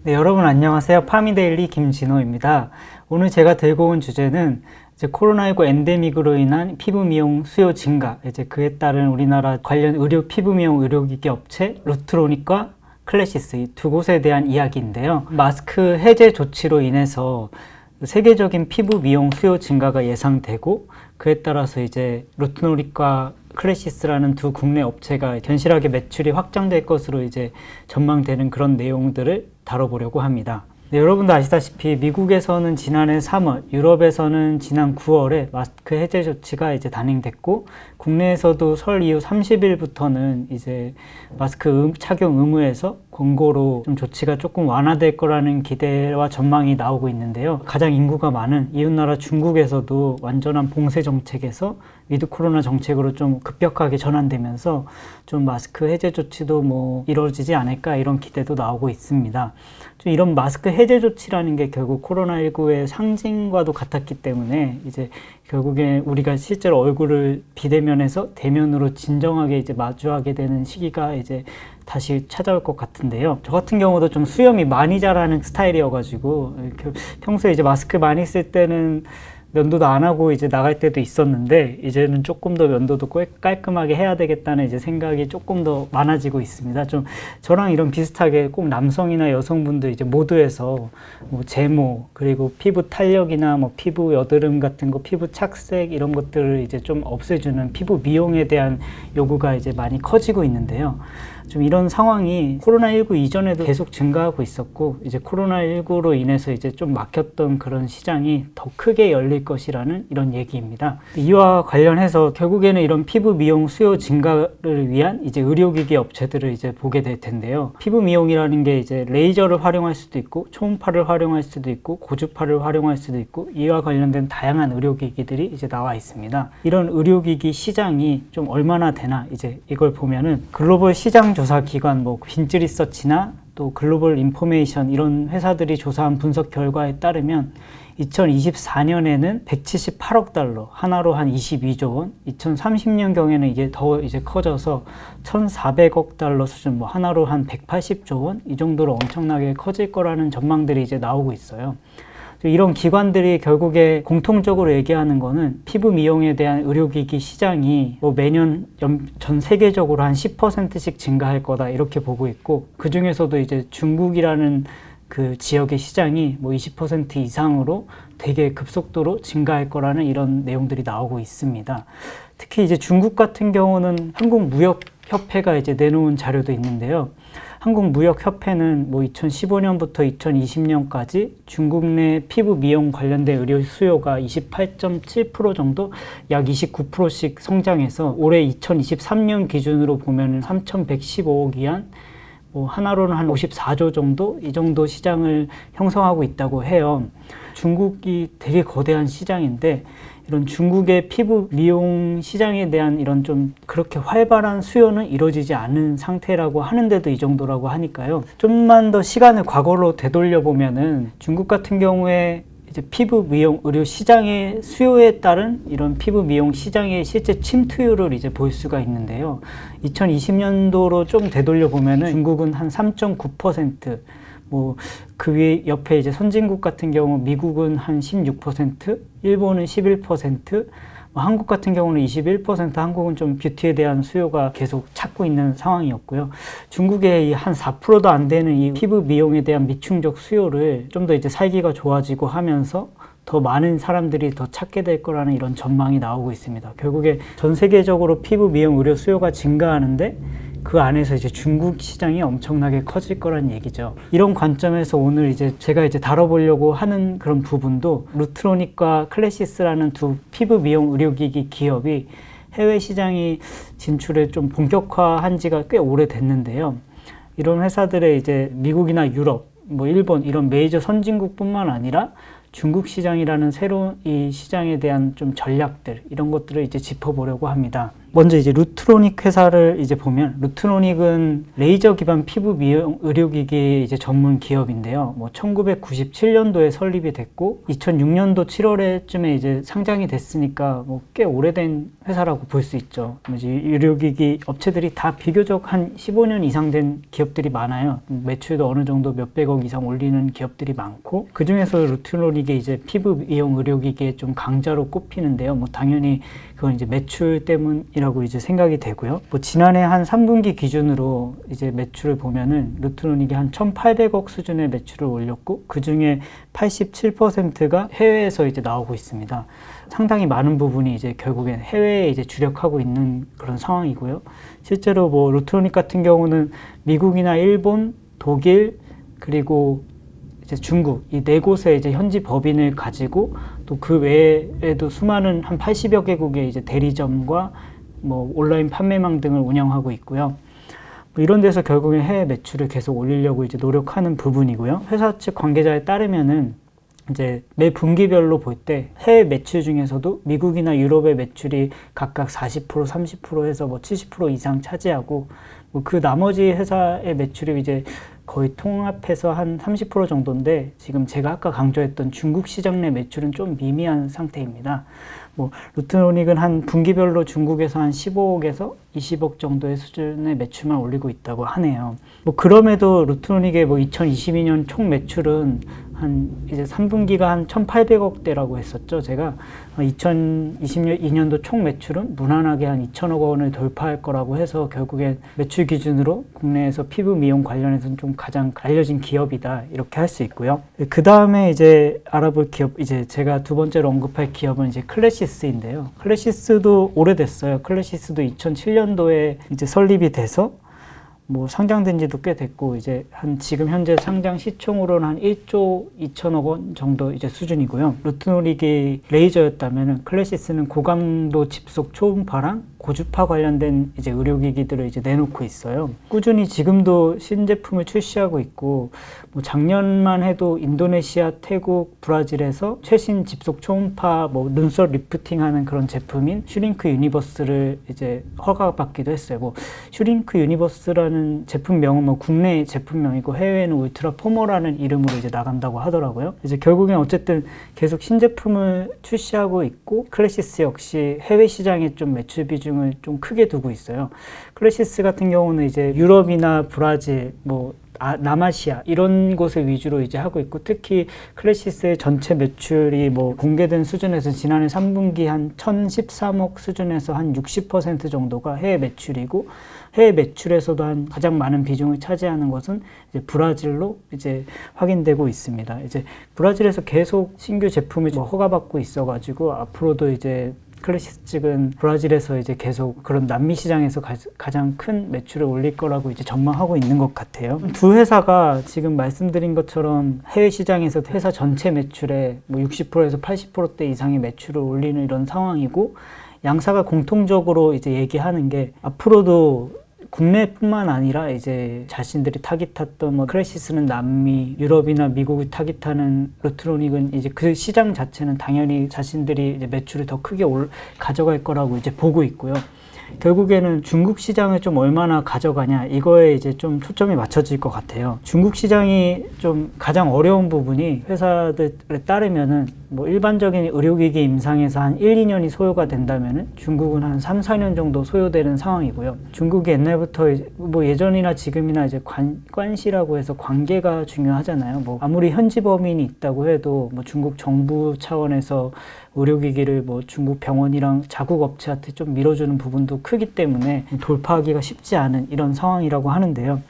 네, 여러분 안녕하세요. 파미데일리 김진호입니다. 오늘 제가 들고 온 주제는 이제 코로나19 엔데믹으로 인한 피부 미용 수요 증가, 이제 그에 따른 우리나라 관련 피부 미용 의료기기 업체 루트로닉과 클래시스 이 두 곳에 대한 이야기인데요. 마스크 해제 조치로 인해서 세계적인 피부 미용 수요 증가가 예상되고, 그에 따라서 이제 루트로닉과 클래시스라는 두 국내 업체가 견실하게 매출이 확장될 것으로 이제 전망되는 그런 내용들을 다뤄보려고 합니다. 네, 여러분도 아시다시피 미국에서는 지난해 3월, 유럽에서는 지난 9월에 마스크 해제 조치가 이제 단행됐고, 국내에서도 설 이후 30일부터는 이제 마스크 착용 의무에서 권고로 좀 조치가 조금 완화될 거라는 기대와 전망이 나오고 있는데요. 가장 인구가 많은 이웃나라 중국에서도 완전한 봉쇄 정책에서 위드 코로나 정책으로 좀 급격하게 전환되면서 좀 마스크 해제 조치도 이루어지지 않을까 이런 기대도 나오고 있습니다. 좀 이런 마스크 해제 조치라는 게 결국 코로나19의 상징과도 같았기 때문에 이제 결국에 우리가 실제로 얼굴을 비대면에서 대면으로 진정하게 이제 마주하게 되는 시기가 이제 다시 찾아올 것 같은데요. 저 같은 경우도 좀 수염이 많이 자라는 스타일이어가지고 평소에 이제 마스크 많이 쓸 때는 면도도 안 하고 이제 나갈 때도 있었는데, 이제는 조금 더 면도도 깔끔하게 해야 되겠다는 이제 생각이 조금 더 많아지고 있습니다. 좀 저랑 이런 비슷하게 꼭 남성이나 여성분들 이제 모두에서 제모, 그리고 피부 탄력이나 피부 여드름 같은 거, 피부 착색 이런 것들을 이제 좀 없애주는 피부 미용에 대한 요구가 이제 많이 커지고 있는데요. 좀 이런 상황이 코로나19 이전에도 계속 증가하고 있었고, 이제 코로나19로 인해서 이제 좀 막혔던 그런 시장이 더 크게 열릴 것이라는 이런 얘기입니다. 이와 관련해서 결국에는 이런 피부 미용 수요 증가를 위한 이제 의료기기 업체들을 이제 보게 될 텐데요. 피부 미용이라는 게 이제 레이저를 활용할 수도 있고, 초음파를 활용할 수도 있고, 고주파를 활용할 수도 있고, 이와 관련된 다양한 의료기기들이 이제 나와 있습니다. 이런 의료기기 시장이 좀 얼마나 되나, 이제 이걸 보면은 글로벌 시장 조사 기관 빈즈리서치나 또 글로벌 인포메이션 이런 회사들이 조사한 분석 결과에 따르면 2024년에는 178억 달러, 하나로 한 22조 원, 2030년경에는 이게 더 이제 커져서 1,400억 달러 수준, 하나로 한 180조 원, 이 정도로 엄청나게 커질 거라는 전망들이 이제 나오고 있어요. 이런 기관들이 결국에 공통적으로 얘기하는 거는 피부 미용에 대한 의료기기 시장이 매년 전 세계적으로 한 10%씩 증가할 거다 이렇게 보고 있고, 그 중에서도 이제 중국이라는 그 지역의 시장이 20% 이상으로 되게 급속도로 증가할 거라는 이런 내용들이 나오고 있습니다. 특히 이제 중국 같은 경우는 한국무역협회가 이제 내놓은 자료도 있는데요. 한국무역협회는 2015년부터 2020년까지 중국 내 피부 미용 관련된 의료 수요가 28.7% 정도, 약 29%씩 성장해서 올해 2023년 기준으로 보면 3,115억 위안, 하나로는 한 54조 정도, 이 정도 시장을 형성하고 있다고 해요. 중국이 되게 거대한 시장인데, 이런 중국의 피부 미용 시장에 대한 이런 좀 그렇게 활발한 수요는 이루어지지 않은 상태라고 하는데도 이 정도라고 하니까요. 좀만 더 시간을 과거로 되돌려 보면은 중국 같은 경우에 이제 피부 미용 의료 시장의 수요에 따른 이런 피부 미용 시장의 실제 침투율을 이제 볼 수가 있는데요. 2020년도로 좀 되돌려 보면은 중국은 한 3.9%, 그 위에 옆에 이제 선진국 같은 경우 미국은 한 16%, 일본은 11%, 한국 같은 경우는 21%, 한국은 좀 뷰티에 대한 수요가 계속 찾고 있는 상황이었고요. 중국의 한 4%도 안 되는 이 피부 미용에 대한 미충족 수요를 좀 더 이제 살기가 좋아지고 하면서 더 많은 사람들이 더 찾게 될 거라는 이런 전망이 나오고 있습니다. 결국에 전 세계적으로 피부 미용 의료 수요가 증가하는데, 그 안에서 이제 중국 시장이 엄청나게 커질 거란 얘기죠. 이런 관점에서 오늘 이제 제가 이제 다뤄보려고 하는 그런 부분도 루트로닉과 클래시스라는 두 피부 미용 의료기기 기업이 해외 시장이 진출에 좀 본격화한 지가 꽤 오래됐는데요. 이런 회사들의 이제 미국이나 유럽, 일본 이런 메이저 선진국뿐만 아니라 중국 시장이라는 새로운 이 시장에 대한 좀 전략들, 이런 것들을 이제 짚어보려고 합니다. 먼저 이제 루트로닉 회사를 이제 보면, 루트로닉은 레이저 기반 피부 미용 의료기기 이제 전문 기업인데요. 1997년도에 설립이 됐고 2006년도 7월에쯤에 이제 상장이 됐으니까 꽤 오래된 회사라고 볼 수 있죠. 이제 의료기기 업체들이 다 비교적 한 15년 이상 된 기업들이 많아요. 매출도 어느 정도 몇백억 이상 올리는 기업들이 많고, 그 중에서 루트로닉이 이제 피부 미용 의료기기의 좀 강자로 꼽히는데요. 당연히 그건 이제 매출 때문이라고 이제 생각이 되고요. 지난해 한 3분기 기준으로 이제 매출을 보면은 루트로닉이 한 1,800억 수준의 매출을 올렸고, 그 중에 87%가 해외에서 이제 나오고 있습니다. 상당히 많은 부분이 이제 결국엔 해외에 이제 주력하고 있는 그런 상황이고요. 실제로 루트로닉 같은 경우는 미국이나 일본, 독일, 그리고 이제 중국, 이 네 곳에 이제 현지 법인을 가지고, 또 그 외에도 수많은 한 80여 개국의 이제 대리점과 온라인 판매망 등을 운영하고 있고요. 이런 데서 결국엔 해외 매출을 계속 올리려고 이제 노력하는 부분이고요. 회사 측 관계자에 따르면은 이제 매 분기별로 볼 때 해외 매출 중에서도 미국이나 유럽의 매출이 각각 40%, 30% 해서 70% 이상 차지하고, 그 나머지 회사의 매출이 이제 거의 통합해서 한 30% 정도인데, 지금 제가 아까 강조했던 중국 시장 내 매출은 좀 미미한 상태입니다. 루트로닉은 한 분기별로 중국에서 한 15억에서 20억 정도의 수준의 매출만 올리고 있다고 하네요. 그럼에도 루트로닉의 2022년 총 매출은 한 이제 3분기가 한 1,800억대라고 했었죠. 제가 2022년도 총 매출은 무난하게 한 2천억 원을 돌파할 거라고 해서, 결국엔 매출 기준으로 국내에서 피부 미용 관련해서는 좀 가장 알려진 기업이다, 이렇게 할 수 있고요. 그 다음에 이제 알아볼 기업, 이제 제가 두 번째로 언급할 기업은 이제 클래시스인데요. 클래시스도 오래됐어요. 클래시스도 2007년도에 이제 설립이 돼서 상장된 지도 꽤 됐고, 이제 지금 현재 상장 시총으로는 한 1조 2천억 원 정도 이제 수준이고요. 루트노릭이 레이저였다면은 클래시스는 고감도 집속 초음파랑 고주파 관련된 이제 의료기기들을 이제 내놓고 있어요. 꾸준히 지금도 신제품을 출시하고 있고, 작년만 해도 인도네시아, 태국, 브라질에서 최신 집속 초음파 눈썹 리프팅하는 그런 제품인 슈링크 유니버스를 이제 허가받기도 했어요. 슈링크 유니버스라는 제품명은 국내 제품명이고, 해외에는 울트라 포머라는 이름으로 이제 나간다고 하더라고요. 이제 결국엔 어쨌든 계속 신제품을 출시하고 있고, 클래시스 역시 해외 시장에 좀 매출 비중을 좀 크게 두고 있어요. 클래시스 같은 경우는 이제 유럽이나 브라질, 남아시아 이런 곳을 위주로 이제 하고 있고, 특히 클래시스의 전체 매출이 공개된 수준에서 지난해 3분기 한 1,013억 수준에서 한 60% 정도가 해외 매출이고, 해외 매출에서도 한 가장 많은 비중을 차지하는 것은 이제 브라질로 이제 확인되고 있습니다. 이제 브라질에서 계속 신규 제품을 허가받고 있어가지고, 앞으로도 이제 클래시스 측은 브라질에서 이제 계속 그런 남미 시장에서 가장 큰 매출을 올릴 거라고 이제 전망하고 있는 것 같아요. 두 회사가 지금 말씀드린 것처럼 해외 시장에서 회사 전체 매출의 60%에서 80%대 이상의 매출을 올리는 이런 상황이고, 양사가 공통적으로 이제 얘기하는 게, 앞으로도 국내뿐만 아니라 이제 자신들이 타깃했던 클래시스는 남미, 유럽이나 미국을 타깃하는 루트로닉은 이제 그 시장 자체는 당연히 자신들이 이제 매출을 더 크게 가져갈 거라고 이제 보고 있고요. 결국에는 중국 시장을 좀 얼마나 가져가냐, 이거에 이제 좀 초점이 맞춰질 것 같아요. 중국 시장이 좀 가장 어려운 부분이, 회사들에 따르면은 일반적인 의료기기 임상에서 한 1, 2년이 소요가 된다면은 중국은 한 3, 4년 정도 소요되는 상황이고요. 중국이 옛날부터 예전이나 지금이나 이제 관시라고 해서 관계가 중요하잖아요. 아무리 현지 범인이 있다고 해도 중국 정부 차원에서 의료기기를 중국 병원이랑 자국 업체한테 좀 밀어주는 부분도 크기 때문에 돌파하기가 쉽지 않은 이런 상황이라고 하는데요.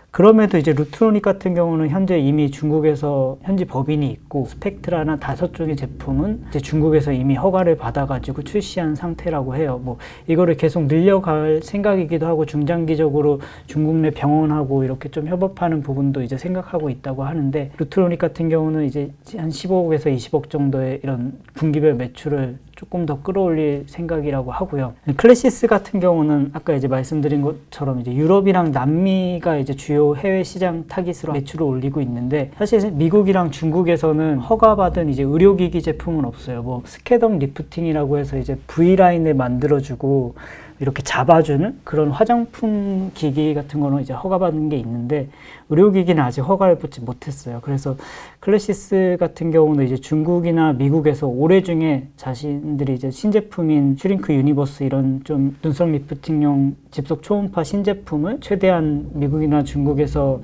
그럼에도 이제 루트로닉 같은 경우는 현재 이미 중국에서 현지 법인이 있고, 스펙트라나 5종의 제품은 이제 중국에서 이미 허가를 받아가지고 출시한 상태라고 해요. 이거를 계속 늘려갈 생각이기도 하고, 중장기적으로 중국 내 병원하고 이렇게 좀 협업하는 부분도 이제 생각하고 있다고 하는데, 루트로닉 같은 경우는 이제 한 15억에서 20억 정도의 이런 분기별 매출을 조금 더 끌어올릴 생각이라고 하고요. 클래시스 같은 경우는 아까 이제 말씀드린 것처럼 이제 유럽이랑 남미가 이제 주요 해외 시장 타깃으로 매출을 올리고 있는데, 사실 미국이랑 중국에서는 허가받은 이제 의료기기 제품은 없어요. 스캐덤 리프팅이라고 해서 이제 V라인을 만들어주고 이렇게 잡아주는 그런 화장품 기기 같은 거는 이제 허가받은 게 있는데 의료기기는 아직 허가를 받지 못했어요. 그래서 클래시스 같은 경우는 이제 중국이나 미국에서 올해 중에 자신들이 이제 신제품인 슈링크 유니버스 이런 좀 눈썹 리프팅용 집속 초음파 신제품을 최대한 미국이나 중국에서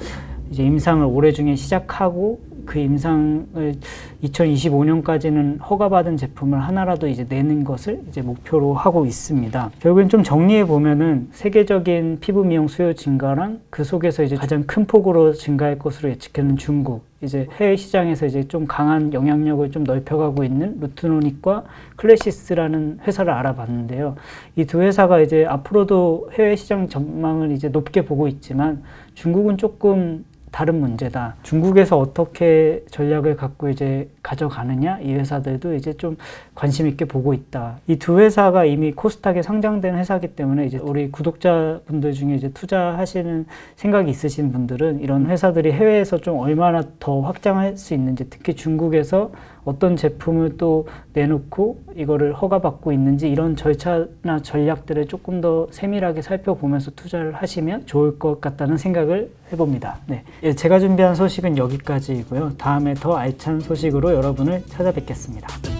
이제 임상을 올해 중에 시작하고 그 임상을 2025년까지는 허가받은 제품을 하나라도 이제 내는 것을 이제 목표로 하고 있습니다. 결국엔 좀 정리해 보면은 세계적인 피부 미용 수요 증가랑 그 속에서 이제 가장 큰 폭으로 증가할 것으로 예측하는 중국, 이제 해외 시장에서 이제 좀 강한 영향력을 좀 넓혀가고 있는 루트노닉과 클래시스라는 회사를 알아봤는데요. 이 두 회사가 이제 앞으로도 해외 시장 전망을 이제 높게 보고 있지만 중국은 조금 다른 문제다. 중국에서 어떻게 전략을 갖고 이제 가져가느냐, 이 회사들도 이제 좀 관심 있게 보고 있다. 이 두 회사가 이미 코스닥에 상장된 회사이기 때문에 이제 우리 구독자분들 중에 이제 투자하시는 생각이 있으신 분들은 이런 회사들이 해외에서 좀 얼마나 더 확장할 수 있는지, 특히 중국에서 어떤 제품을 또 내놓고 이거를 허가받고 있는지 이런 절차나 전략들을 조금 더 세밀하게 살펴보면서 투자를 하시면 좋을 것 같다는 생각을 해봅니다. 네. 제가 준비한 소식은 여기까지이고요. 다음에 더 알찬 소식으로 여러분을 찾아뵙겠습니다.